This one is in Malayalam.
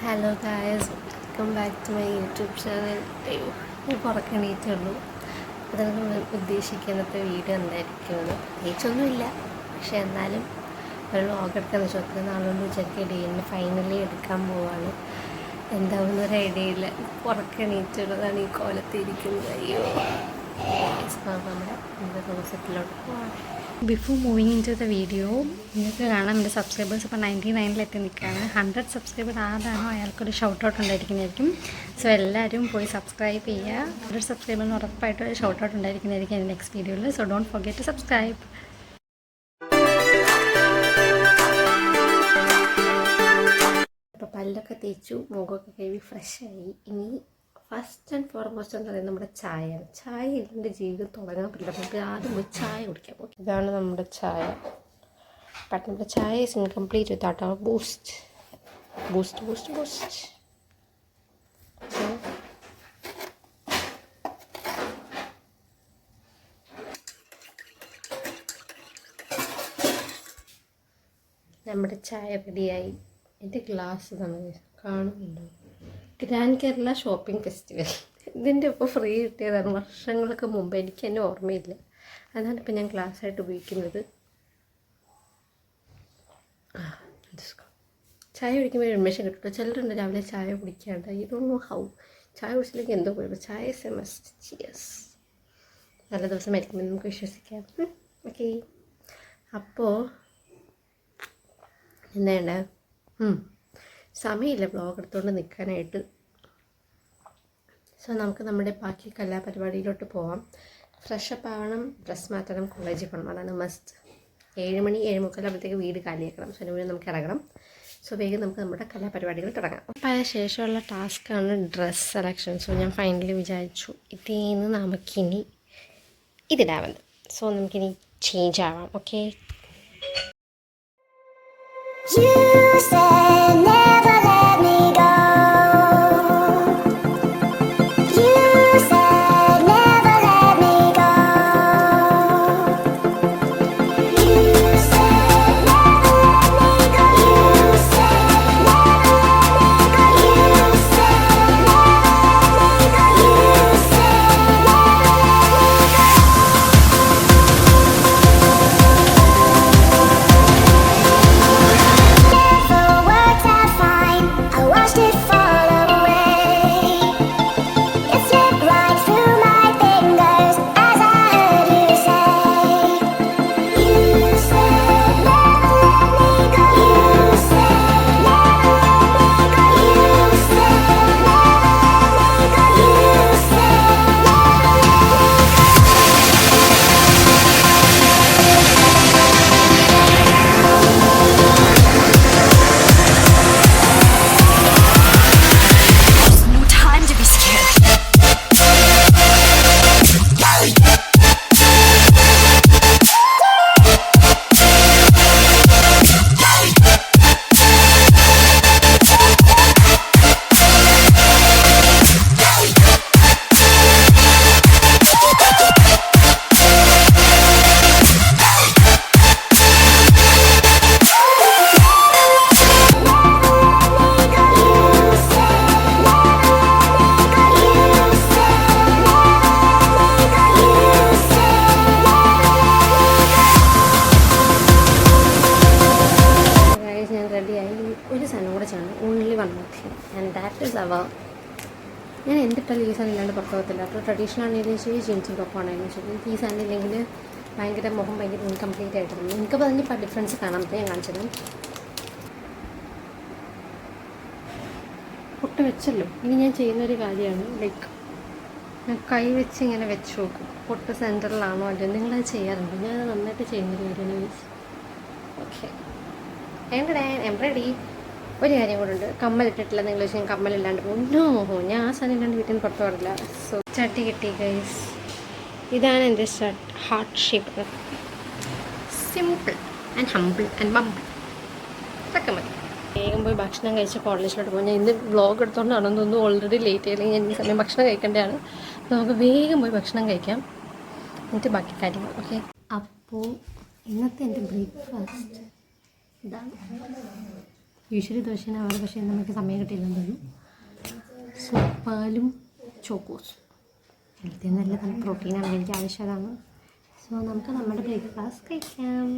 Hello guys, welcome back to my YouTube channel. ഞാൻ പുറക്കണീറ്റുള്ളൂ. അതാണ് ഉദ്ദേശിക്കുന്നത്തെ വീഡിയോ എന്തായിരിക്കുമെന്ന് പ്രത്യേകിച്ചൊന്നുമില്ല. പക്ഷെ എന്നാലും ഒരു വ്ളോഗ് എടുക്കാന്ന് വെച്ചാൽ ഒത്തിരി നാളുകൊണ്ട് വിചാരിക്കുക ഡേയിന് ഫൈനലി എടുക്കാൻ പോവാണ്. എന്താവുന്നൊരു ഐഡിയ ഇല്ല. പുറക്കണീറ്റുള്ളതാണ് ഈ കോലത്തിരിക്കുന്നത്. അയ്യോ, നമ്മുടെ റോസറ്റിലോട്ട് പോവാണ്. Before moving in to the video, നിങ്ങൾക്ക് കാണാം എൻ്റെ സബ്സ്ക്രൈബേഴ്സ് ഇപ്പോൾ 99 നിൽക്കുകയാണ്. 100 സബ്സ്ക്രൈബർ ആരാണോ അയാൾക്കൊരു ഷൗട്ട് ഔട്ട് ഉണ്ടായിരിക്കുന്നതായിരിക്കും. സോ എല്ലാവരും പോയി സബ്സ്ക്രൈബ് ചെയ്യുക. 100 സബ്സ്ക്രൈബറിന് ഉറപ്പായിട്ടും ഒരു ഷൗട്ട് ഔട്ട് ഉണ്ടായിരിക്കുന്നതായിരിക്കും എൻ്റെ നെക്സ്റ്റ് വീഡിയോയിൽ. So don't forget to subscribe. അപ്പോൾ പല്ലൊക്കെ തേച്ചു, മുഖമൊക്കെ കഴുകി ഫ്രഷായി. ഇനി ഫസ്റ്റ് ആൻഡ് ഫോർമോസ്റ്റ് എന്ന് പറയുന്നത് നമ്മുടെ ചായയാണ്. ചായ ഇല്ലെൻ്റെ ജീവിതം തുടങ്ങാൻ പറ്റില്ല. നമുക്ക് ആദ്യം പോയി ചായ കുടിക്കാൻ പോകും. ഇതാണ് നമ്മുടെ ചായ. ബട്ട് നമ്മുടെ ചായ is incomplete without our boost. നമ്മുടെ ചായ റെഡിയായി. എൻ്റെ ഗ്ലാസ് തന്നെ കാണുന്നുണ്ടോ? Grand Kerala shopping festival. ഇതിൻ്റെ ഇപ്പോൾ ഫ്രീ കിട്ടിയതാണ് വർഷങ്ങൾക്ക് മുമ്പ്. എനിക്ക് തന്നെ ഓർമ്മയില്ല. അതാണ് ഇപ്പം ഞാൻ ഗ്ലാസ്സായിട്ട് ഉപയോഗിക്കുന്നത്. ചായ കുടിക്കുമ്പോൾ ഒരു ഉന്മേഷം കിട്ടും. ചിലരുണ്ട് രാവിലെ ചായ കുടിക്കാണ്ട്. I don't know how. ചായ കുടിച്ചില്ലെങ്കിൽ എന്തോ കുഴപ്പം. ചായ ഇസ് എ മസ്റ്റ്. ചിയേഴ്സ്. നല്ല ദിവസമായിരിക്കുമ്പോൾ നമുക്ക് വിശ്വസിക്കാം. ഓക്കെ, അപ്പോൾ എന്താ സമയമില്ല ബ്ലോഗ് എടുത്തുകൊണ്ട് നിൽക്കാനായിട്ട്. സോ നമുക്ക് നമ്മുടെ ബാക്കി കലാപരിപാടിയിലോട്ട് പോവാം. ഫ്രഷപ്പ് ആവണം, ഡ്രസ്സ് മാറ്റണം, കോളേജിൽ പോകണം. അതാണ് മസ്റ്റ്. 7 മണി 7:45 ആകുമ്പോഴത്തേക്ക് വീട് കാലിയാക്കണം. സോ അതിന് നമുക്ക് ഇറങ്ങണം. സോ വേഗം നമുക്ക് നമ്മുടെ കലാപരിപാടികൾ തുടങ്ങാം. അപ്പോൾ അതിന് ശേഷമുള്ള ടാസ്ക്കാണ് ഡ്രസ്സ് സെലക്ഷൻ. സോ ഞാൻ ഫൈനലി വിചാരിച്ചു ഇതിന്ന് നമുക്കിനി ഇതിടാവുന്നത്. സോ നമുക്കിനി ചേഞ്ച് ആവാം. ഓക്കെ, ഒരു സാധനം കൂടെ ചെയ്യണം. Only one more thing, and that is our. ഞാൻ എന്തിട്ടാലും ഈ സാധനം ഇല്ലാണ്ട് പുറത്ത് പോകത്തില്ല. അപ്പോൾ ട്രഡീഷണൽ ആണെങ്കിലും ശരി, ജീൻസും ടോപ്പാണെങ്കിലും ശരി, ഈ സാധനം ഇല്ലെങ്കിൽ ഭയങ്കര മുഖം ഭയങ്കര ഇൻകംപ്ലീറ്റ് ആയിട്ടുണ്ട്. എനിക്കപ്പോൾ അതിൻ്റെ ഡിഫറൻസ് കാണാൻ പറ്റും. ഞാൻ കാണിച്ചത് പൊട്ട് വെച്ചല്ലോ. ഇനി ഞാൻ ചെയ്യുന്നൊരു കാര്യമാണ്, ലൈക്ക് ഞാൻ കൈ വെച്ച് ഇങ്ങനെ വെച്ച് നോക്കും പൊട്ട് സെൻറ്ററിലാണോ അല്ലോ. നിങ്ങളത് ചെയ്യാറുണ്ട്? ഞാൻ നന്നായിട്ട് ചെയ്യുന്നൊരു കാര്യമാണ്. Okay, ready. ഒരു കാര്യം കൂടെ ഉണ്ട്, കമ്മലിട്ടിട്ടില്ല. നിങ്ങൾ വെച്ചാൽ കമ്മലില്ലാണ്ട് പോകും. നോ, ഞാൻ ആ സാധനം ഇല്ലാണ്ട് വീട്ടിൽ നിന്ന് പുറത്ത് പാടില്ല. സോ ചട്ടി കിട്ടി ഗൈസ്. ഇതാണ് എൻ്റെ heart shape. Simple and humble and Bumble. ഇതൊക്കെ മതി. വേഗം പോയി ഭക്ഷണം കഴിച്ച് കോളേജിലോട്ട് പോകും. ഞാൻ ഇന്ന് വ്ളോഗ് എടുത്തോണ്ടാണെന്ന് തോന്നുന്നു ഓൾറെഡി ലേറ്റ് ആയില്ലെങ്കിൽ ഞാൻ ഈ സമയം ഭക്ഷണം കഴിക്കേണ്ടതാണ്. നമുക്ക് വേഗം പോയി ഭക്ഷണം കഴിക്കാം, എന്നിട്ട് ബാക്കി കാര്യങ്ങൾ. ഓക്കെ, അപ്പോൾ ഇന്നത്തെ എൻ്റെ ബ്രേക്ക്ഫാസ്റ്റ് ഇതാണ്. യൂഷ്വലി ദോശനാവാറ്, പക്ഷേ നമുക്ക് സമയം കിട്ടിയില്ലെന്ന് തോന്നുന്നു. സോ പാലും ചോക്കോസ് ഹെൽത്തി എന്നല്ല, നല്ല പ്രോട്ടീനാണ്, എനിക്ക് ആവശ്യമാണ്. സോ നമുക്ക് നമ്മുടെ ബ്രേക്ക്ഫാസ്റ്റ് കഴിക്കാം.